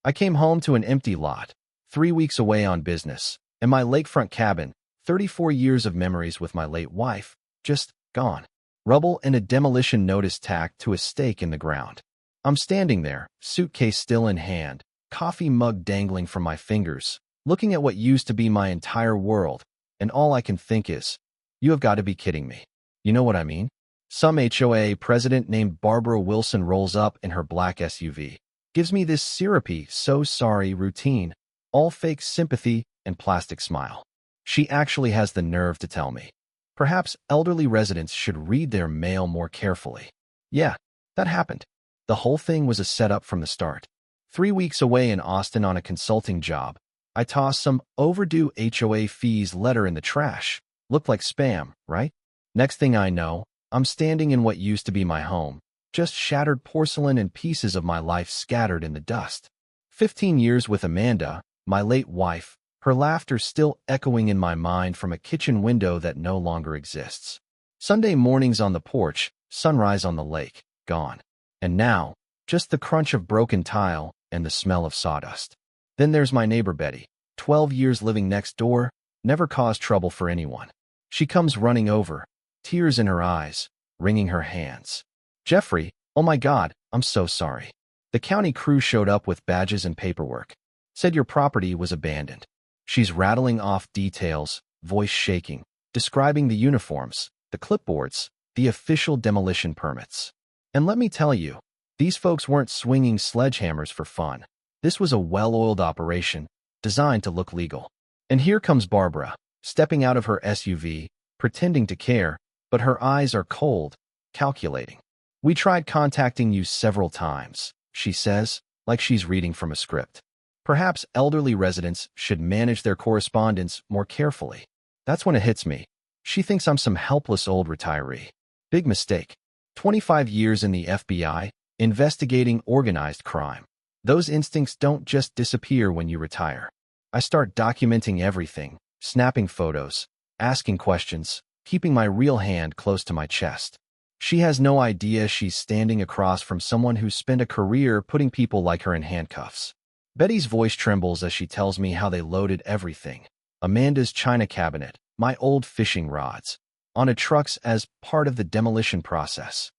I came home to an empty lot, 3 weeks away on business, and my lakefront cabin, 34 years of memories with my late wife, just gone. Rubble and a demolition notice tacked to a stake in the ground. I'm standing there, suitcase still in hand, coffee mug dangling from my fingers, looking at what used to be my entire world, and all I can think is, you have got to be kidding me. You know what I mean? Some HOA president named Barbara Wilson rolls up in her black SUV, gives me this syrupy, so sorry routine, all fake sympathy and plastic smile. She actually has the nerve to tell me. Perhaps elderly residents should read their mail more carefully. Yeah, that happened. The whole thing was a setup from the start. 3 weeks away in Austin on a consulting job, I tossed some overdue HOA fees letter in the trash. Looked like spam, right? Next thing I know, I'm standing in what used to be my home, just shattered porcelain and pieces of my life scattered in the dust. 15 years with Amanda, my late wife, her laughter still echoing in my mind from a kitchen window that no longer exists. Sunday mornings on the porch, sunrise on the lake, gone. And now, just the crunch of broken tile and the smell of sawdust. Then there's my neighbor Betty, 12 years living next door, never caused trouble for anyone. She comes running over, tears in her eyes, wringing her hands. Jeffrey, oh my God, I'm so sorry. The county crew showed up with badges and paperwork. Said your property was abandoned. She's rattling off details, voice shaking, describing the uniforms, the clipboards, the official demolition permits. And let me tell you, these folks weren't swinging sledgehammers for fun. This was a well-oiled operation, designed to look legal. And here comes Barbara, stepping out of her SUV, pretending to care, but her eyes are cold, calculating. We tried contacting you several times, she says, like she's reading from a script. Perhaps elderly residents should manage their correspondence more carefully. That's when it hits me. She thinks I'm some helpless old retiree. Big mistake. 25 years in the FBI, investigating organized crime. Those instincts don't just disappear when you retire. I start documenting everything, snapping photos, asking questions, keeping my real hand close to my chest. She has no idea she's standing across from someone who's spent a career putting people like her in handcuffs. Betty's voice trembles as she tells me how they loaded everything. Amanda's china cabinet, my old fishing rods, onto trucks as part of the demolition process.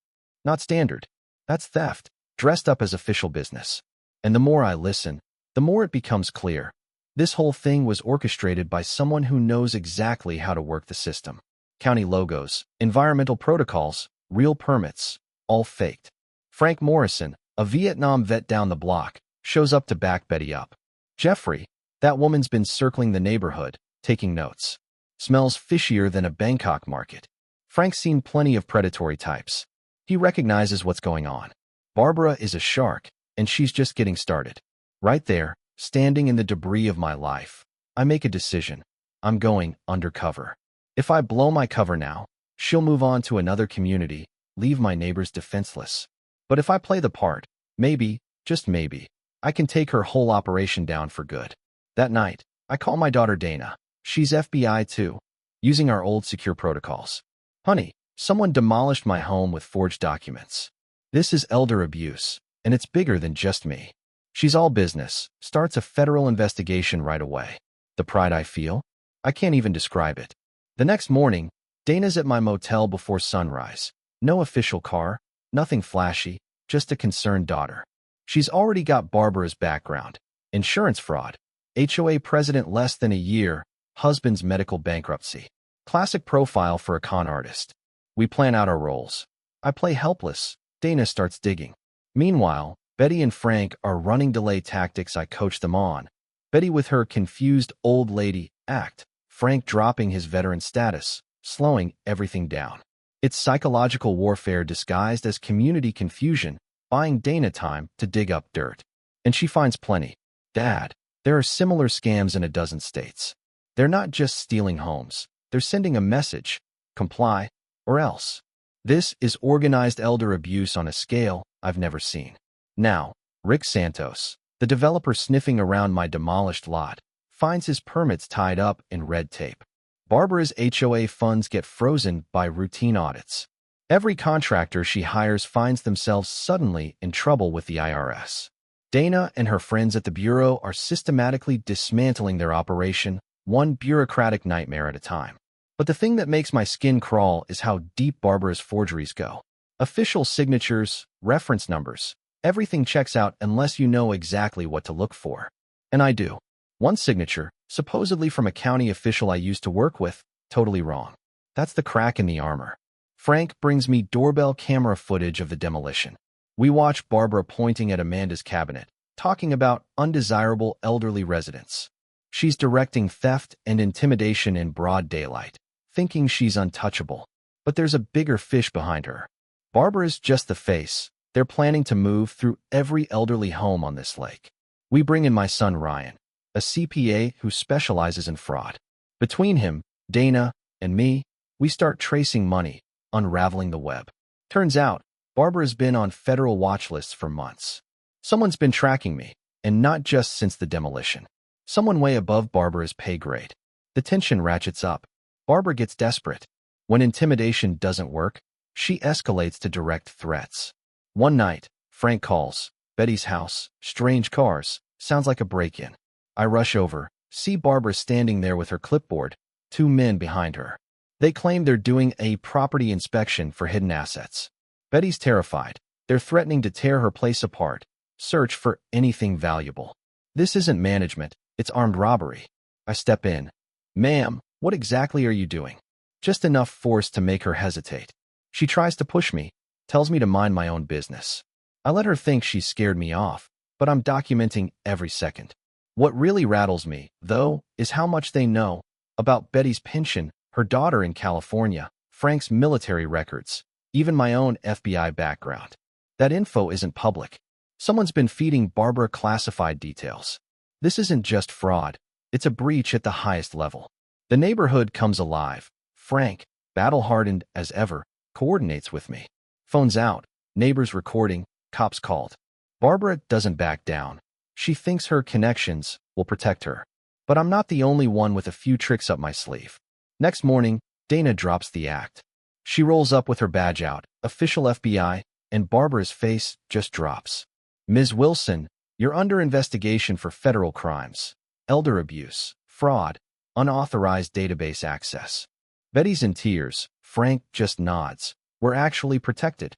Not standard. That's theft, dressed up as official business. And the more I listen, the more it becomes clear. This whole thing was orchestrated by someone who knows exactly how to work the system. County logos, environmental protocols, real permits, all faked. Frank Morrison, a Vietnam vet down the block, shows up to back Betty up. Jeffrey, that woman's been circling the neighborhood, taking notes. Smells fishier than a Bangkok market. Frank's seen plenty of predatory types. He recognizes what's going on. Barbara is a shark, and she's just getting started. Right there, standing in the debris of my life, I make a decision. I'm going undercover. If I blow my cover now, she'll move on to another community, leave my neighbors defenseless. But if I play the part, maybe, just maybe, I can take her whole operation down for good. That night, I call my daughter Dana. She's FBI too, using our old secure protocols. Honey, someone demolished my home with forged documents. This is elder abuse, and it's bigger than just me. She's all business, starts a federal investigation right away. The pride I feel? I can't even describe it. The next morning, Dana's at my motel before sunrise. No official car, nothing flashy, just a concerned daughter. She's already got Barbara's background. Insurance fraud, HOA president less than a year, husband's medical bankruptcy. Classic profile for a con artist. We plan out our roles. I play helpless. Dana starts digging. Meanwhile, Betty and Frank are running delay tactics I coach them on. Betty with her confused old lady act. Frank dropping his veteran status, slowing everything down. It's psychological warfare disguised as community confusion, buying Dana time to dig up dirt. And she finds plenty. Dad, there are similar scams in a dozen states. They're not just stealing homes. They're sending a message. Comply, or else. This is organized elder abuse on a scale I've never seen. Now, Rick Santos, the developer sniffing around my demolished lot, finds his permits tied up in red tape. Barbara's HOA funds get frozen by routine audits. Every contractor she hires finds themselves suddenly in trouble with the IRS. Dana and her friends at the Bureau are systematically dismantling their operation, one bureaucratic nightmare at a time. But the thing that makes my skin crawl is how deep Barbara's forgeries go. Official signatures, reference numbers, everything checks out unless you know exactly what to look for. And I do. One signature, supposedly from a county official I used to work with, totally wrong. That's the crack in the armor. Frank brings me doorbell camera footage of the demolition. We watch Barbara pointing at Amanda's cabinet, talking about undesirable elderly residents. She's directing theft and intimidation in broad daylight, thinking she's untouchable. But there's a bigger fish behind her. Barbara's just the face. They're planning to move through every elderly home on this lake. We bring in my son Ryan, a CPA who specializes in fraud. Between him, Dana, and me, we start tracing money, unraveling the web. Turns out, Barbara's been on federal watch lists for months. Someone's been tracking me, and not just since the demolition. Someone way above Barbara's pay grade. The tension ratchets up. Barbara gets desperate. When intimidation doesn't work, she escalates to direct threats. One night, Frank calls. Betty's house, strange cars, sounds like a break-in. I rush over, see Barbara standing there with her clipboard, 2 men behind her. They claim they're doing a property inspection for hidden assets. Betty's terrified. They're threatening to tear her place apart, search for anything valuable. This isn't management, it's armed robbery. I step in. Ma'am, what exactly are you doing? Just enough force to make her hesitate. She tries to push me, tells me to mind my own business. I let her think she scared me off, but I'm documenting every second. What really rattles me, though, is how much they know about Betty's pension, her daughter in California, Frank's military records, even my own FBI background. That info isn't public. Someone's been feeding Barbara classified details. This isn't just fraud, it's a breach at the highest level. The neighborhood comes alive. Frank, battle-hardened as ever, coordinates with me. Phone's out, neighbors recording, cops called. Barbara doesn't back down. She thinks her connections will protect her. But I'm not the only one with a few tricks up my sleeve. Next morning, Dana drops the act. She rolls up with her badge out, official FBI, and Barbara's face just drops. Ms. Wilson, you're under investigation for federal crimes, elder abuse, fraud, unauthorized database access. Betty's in tears. Frank just nods. We're actually protected.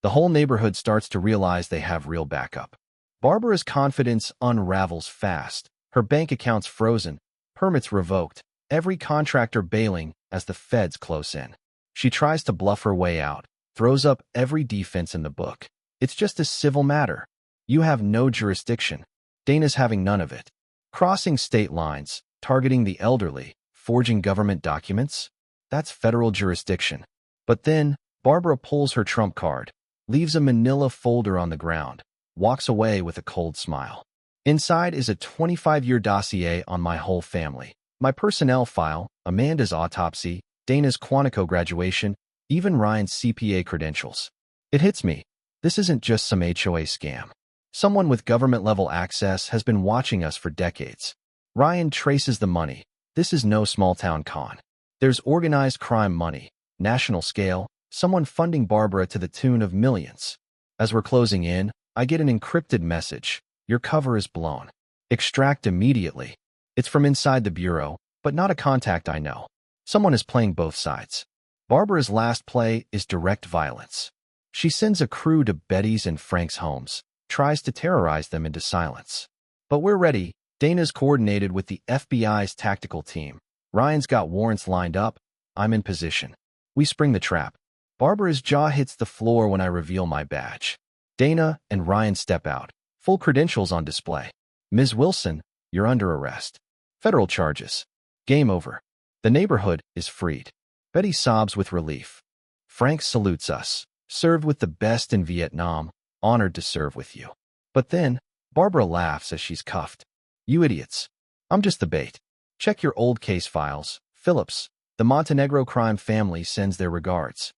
The whole neighborhood starts to realize they have real backup. Barbara's confidence unravels fast. Her bank account's frozen, permits revoked, every contractor bailing as the feds close in. She tries to bluff her way out, throws up every defense in the book. It's just a civil matter. You have no jurisdiction. Dana's having none of it. Crossing state lines, targeting the elderly, forging government documents? That's federal jurisdiction. But then, Barbara pulls her trump card, leaves a manila folder on the ground, walks away with a cold smile. Inside is a 25-year dossier on my whole family. My personnel file, Amanda's autopsy, Dana's Quantico graduation, even Ryan's CPA credentials. It hits me. This isn't just some HOA scam. Someone with government-level access has been watching us for decades. Ryan traces the money. This is no small-town con. There's organized crime money, national scale, someone funding Barbara to the tune of millions. As we're closing in, I get an encrypted message. Your cover is blown. Extract immediately. It's from inside the bureau, but not a contact I know. Someone is playing both sides. Barbara's last play is direct violence. She sends a crew to Betty's and Frank's homes, tries to terrorize them into silence. But we're ready. Dana's coordinated with the FBI's tactical team. Ryan's got warrants lined up. I'm in position. We spring the trap. Barbara's jaw hits the floor when I reveal my badge. Dana and Ryan step out, full credentials on display. Ms. Wilson, you're under arrest. Federal charges. Game over. The neighborhood is freed. Betty sobs with relief. Frank salutes us. Served with the best in Vietnam. Honored to serve with you. But then, Barbara laughs as she's cuffed. You idiots. I'm just the bait. Check your old case files. Phillips, the Montenegro crime family sends their regards.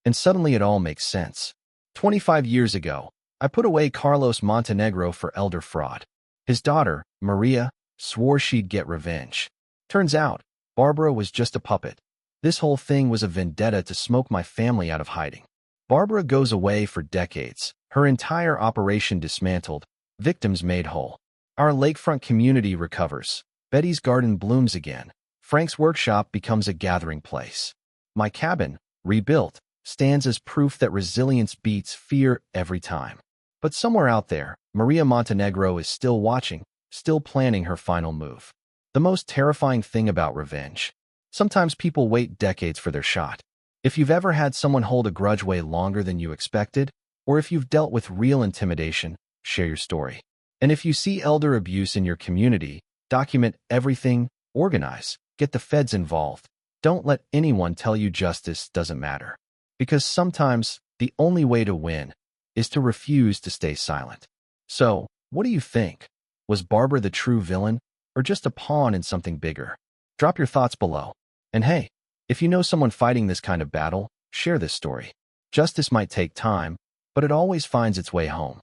And suddenly it all makes sense. 25 years ago, I put away Carlos Montenegro for elder fraud. His daughter, Maria, swore she'd get revenge. Turns out, Barbara was just a puppet. This whole thing was a vendetta to smoke my family out of hiding. Barbara goes away for decades, her entire operation dismantled, Victims made whole. Our lakefront community recovers. Betty's garden blooms again. Frank's workshop becomes a gathering place. My cabin, rebuilt, stands as proof that resilience beats fear every time. But somewhere out there, Maria Montenegro is still watching, still planning her final move. The most terrifying thing about revenge. Sometimes people wait decades for their shot. If you've ever had someone hold a grudge way longer than you expected, or if you've dealt with real intimidation, share your story. And if you see elder abuse in your community, document everything, organize, get the feds involved. Don't let anyone tell you justice doesn't matter. Because sometimes, the only way to win is to refuse to stay silent. So, what do you think? Was Barbara the true villain, or just a pawn in something bigger? Drop your thoughts below. And hey, if you know someone fighting this kind of battle, share this story. Justice might take time, but it always finds its way home.